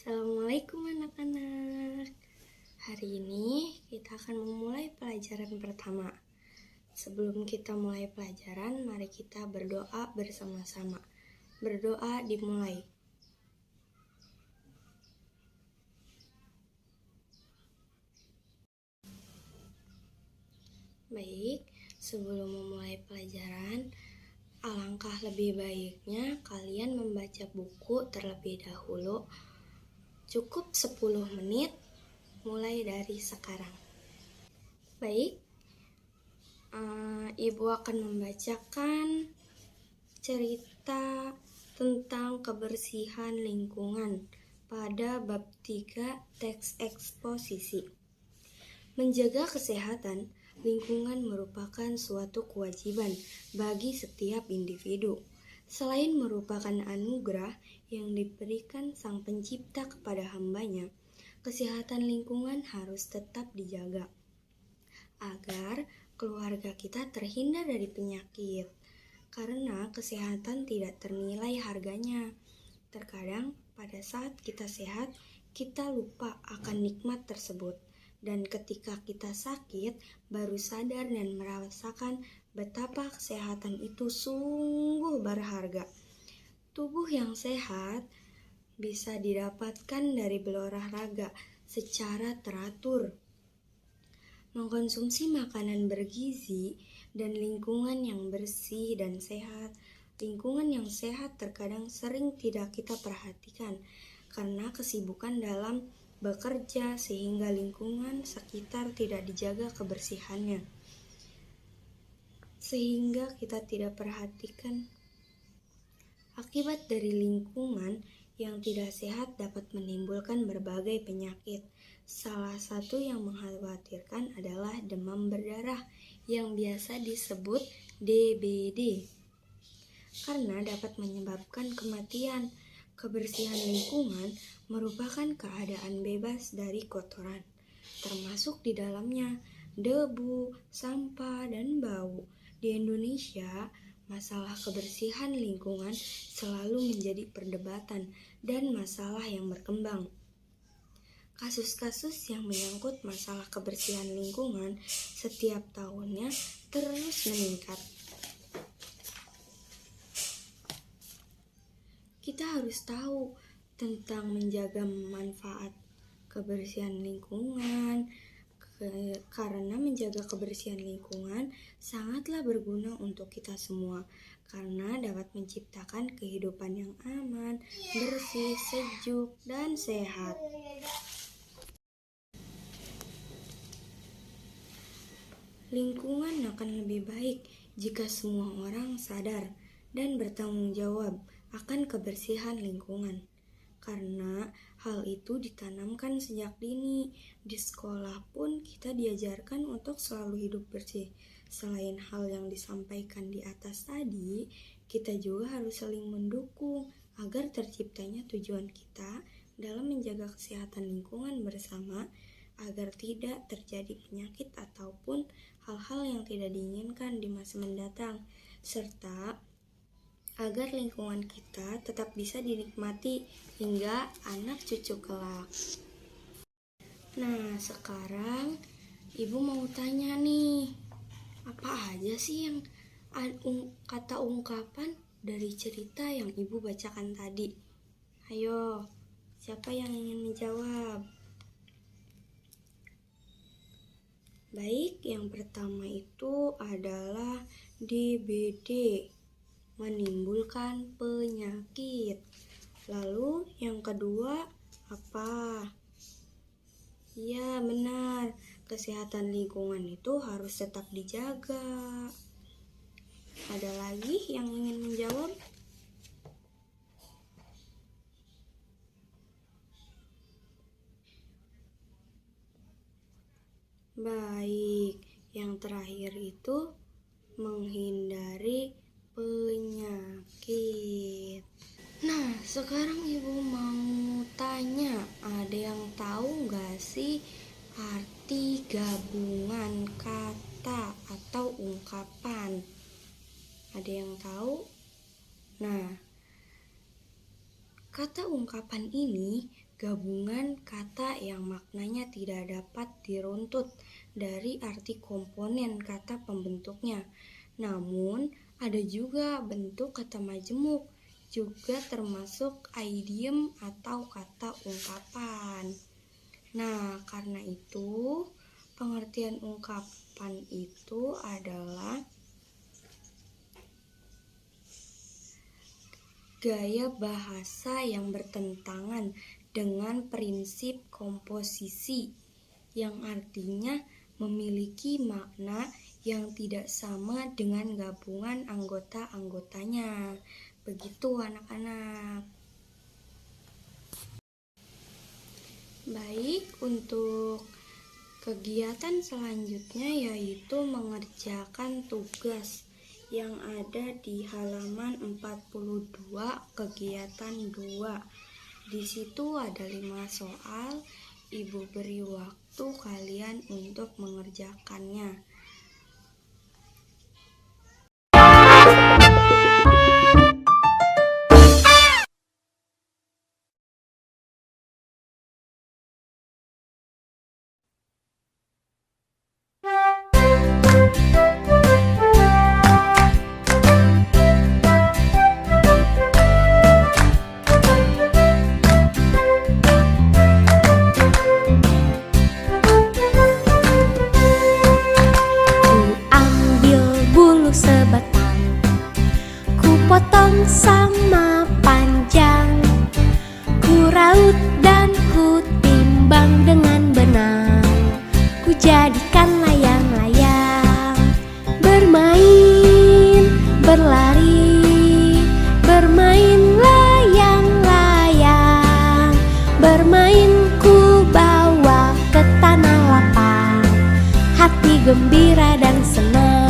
Assalamualaikum anak-anak. Hari ini kita akan memulai pelajaran pertama. Sebelum kita mulai pelajaran, mari kita berdoa bersama-sama. Berdoa dimulai. Baik, sebelum memulai pelajaran, alangkah lebih baiknya kalian membaca buku terlebih dahulu. Cukup 10 menit mulai dari sekarang. Baik, Ibu akan membacakan cerita tentang kebersihan lingkungan pada bab 3 teks eksposisi. Menjaga kesehatan lingkungan merupakan suatu kewajiban bagi setiap individu. Selain merupakan anugerah yang diberikan Sang Pencipta kepada hambanya, kesehatan lingkungan harus tetap dijaga agar keluarga kita terhindar dari penyakit. Karena kesehatan tidak ternilai harganya. Terkadang pada saat kita sehat, kita lupa akan nikmat tersebut. Dan ketika kita sakit, baru sadar dan merasakan betapa kesehatan itu sungguh berharga. Tubuh yang sehat bisa didapatkan dari berolahraga secara teratur, mengkonsumsi makanan bergizi, dan lingkungan yang bersih dan sehat. Lingkungan yang sehat terkadang sering tidak kita perhatikan karena kesibukan dalam bekerja sehingga lingkungan sekitar tidak dijaga kebersihannya. Sehingga kita tidak perhatikan. Akibat dari lingkungan yang tidak sehat dapat menimbulkan berbagai penyakit. Salah satu yang mengkhawatirkan adalah demam berdarah yang biasa disebut DBD, karena dapat menyebabkan kematian. Kebersihan lingkungan merupakan keadaan bebas dari kotoran, termasuk di dalamnya debu, sampah, dan bau. Di Indonesia, masalah kebersihan lingkungan selalu menjadi perdebatan dan masalah yang berkembang. Kasus-kasus yang menyangkut masalah kebersihan lingkungan setiap tahunnya terus meningkat. Kita harus tahu tentang menjaga manfaat kebersihan lingkungan, karena menjaga kebersihan lingkungan sangatlah berguna untuk kita semua, karena dapat menciptakan kehidupan yang aman, bersih, sejuk, dan sehat. Lingkungan akan lebih baik jika semua orang sadar dan bertanggung jawab akan kebersihan lingkungan. Karena hal itu ditanamkan sejak dini. Di sekolah pun kita diajarkan untuk selalu hidup bersih. Selain hal yang disampaikan di atas tadi, kita juga harus saling mendukung agar terciptanya tujuan kita dalam menjaga kesehatan lingkungan bersama, agar tidak terjadi penyakit ataupun hal-hal yang tidak diinginkan di masa mendatang, serta agar lingkungan kita tetap bisa dinikmati hingga anak cucu kelak. Nah, sekarang Ibu mau tanya nih, apa aja sih yang kata ungkapan dari cerita yang Ibu bacakan tadi? Ayo, siapa yang ingin menjawab? Baik, yang pertama itu adalah DBD, menimbulkan penyakit. Lalu yang kedua apa? Ya, benar, kesehatan lingkungan itu harus tetap dijaga. Ada lagi yang ingin menjawab? Baik, yang terakhir itu menghindari penyakit. Nah, sekarang Ibu mau tanya, ada yang tahu nggak sih arti arti gabungan kata atau ungkapan. Ada yang tahu? Nah, kata ungkapan ini gabungan kata yang maknanya tidak dapat diruntut dari arti komponen kata pembentuknya. Namun, ada juga bentuk kata majemuk, juga termasuk idiom atau kata ungkapan. Nah, karena itu, pengertian ungkapan itu adalah gaya bahasa yang bertentangan dengan prinsip komposisi, yang artinya memiliki makna yang tidak sama dengan gabungan anggota-anggotanya. Begitu anak-anak. Baik, untuk kegiatan selanjutnya yaitu mengerjakan tugas yang ada di halaman 42 kegiatan 2. Di situ ada 5 soal. Ibu beri waktu kalian untuk mengerjakannya. Potong sama panjang, ku raut dan ku timbang dengan benang, ku jadikan layang-layang. Bermain, berlari, bermain layang-layang, bermain ku bawa ke tanah lapang, hati gembira dan senang.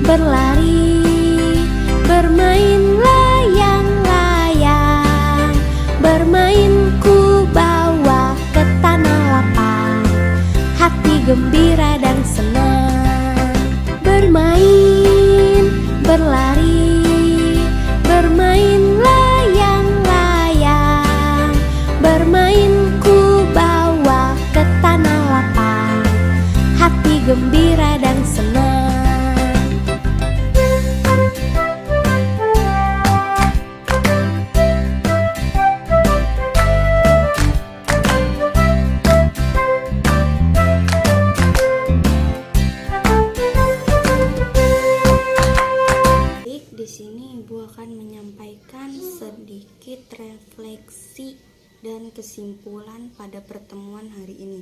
Berlari, bermain layang-layang, bermain ku bawa ke tanah lapang, hati gembira dan senang. Bermain, berlari, bermain layang-layang, bermain ku bawa ke tanah lapang, hati gembira dan senang. Di sini Ibu akan menyampaikan sedikit refleksi dan kesimpulan pada pertemuan hari ini.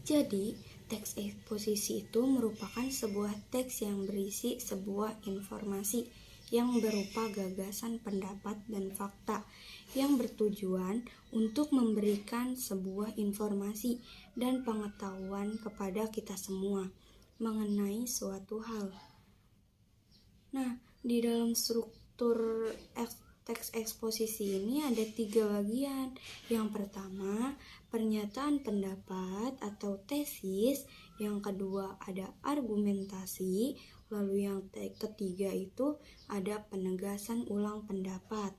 Jadi, teks eksposisi itu merupakan sebuah teks yang berisi sebuah informasi yang berupa gagasan, pendapat, dan fakta yang bertujuan untuk memberikan sebuah informasi dan pengetahuan kepada kita semua mengenai suatu hal. Nah, di dalam struktur teks eksposisi ini ada 3 bagian. Yang pertama, pernyataan pendapat atau tesis. Yang kedua, ada argumentasi. Lalu yang ketiga itu ada penegasan ulang pendapat.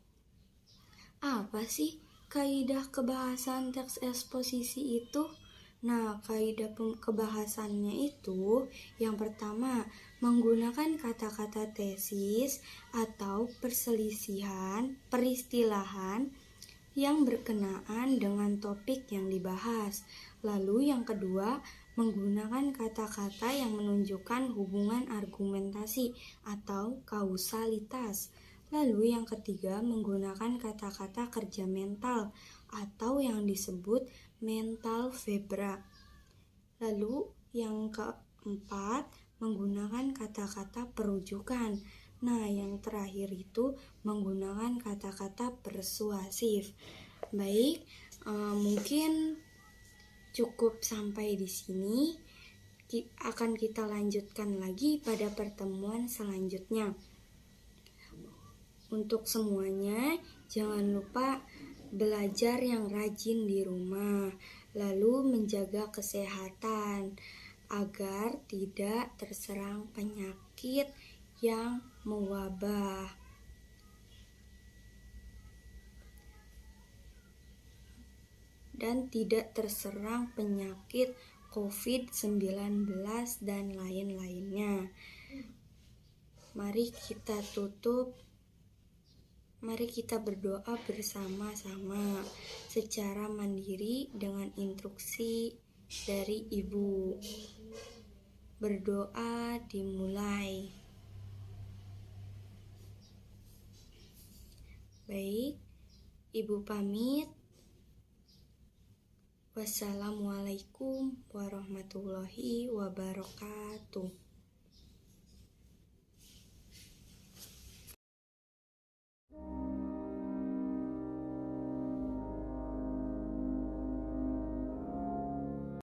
Apa sih kaidah kebahasan teks eksposisi itu? Nah, kaidah kebahasannya itu yang pertama, menggunakan kata-kata tesis atau peristilahan yang berkenaan dengan topik yang dibahas. Lalu yang kedua, menggunakan kata-kata yang menunjukkan hubungan argumentasi atau kausalitas. Lalu yang ketiga, menggunakan kata-kata kerja mental atau yang disebut mental verba. Lalu yang keempat, menggunakan kata-kata perujukan. Nah, yang terakhir itu menggunakan kata-kata persuasif. Baik, Mungkin cukup sampai di sini. Akan kita lanjutkan lagi pada pertemuan selanjutnya. Untuk semuanya, jangan lupa belajar yang rajin di rumah, lalu menjaga kesehatan agar tidak terserang penyakit yang mewabah. Dan tidak terserang penyakit COVID-19 dan lain-lainnya. Mari kita tutup. Mari kita berdoa bersama-sama secara mandiri dengan instruksi dari Ibu. Berdoa dimulai. Baik, Ibu pamit. Wassalamualaikum warahmatullahi wabarakatuh.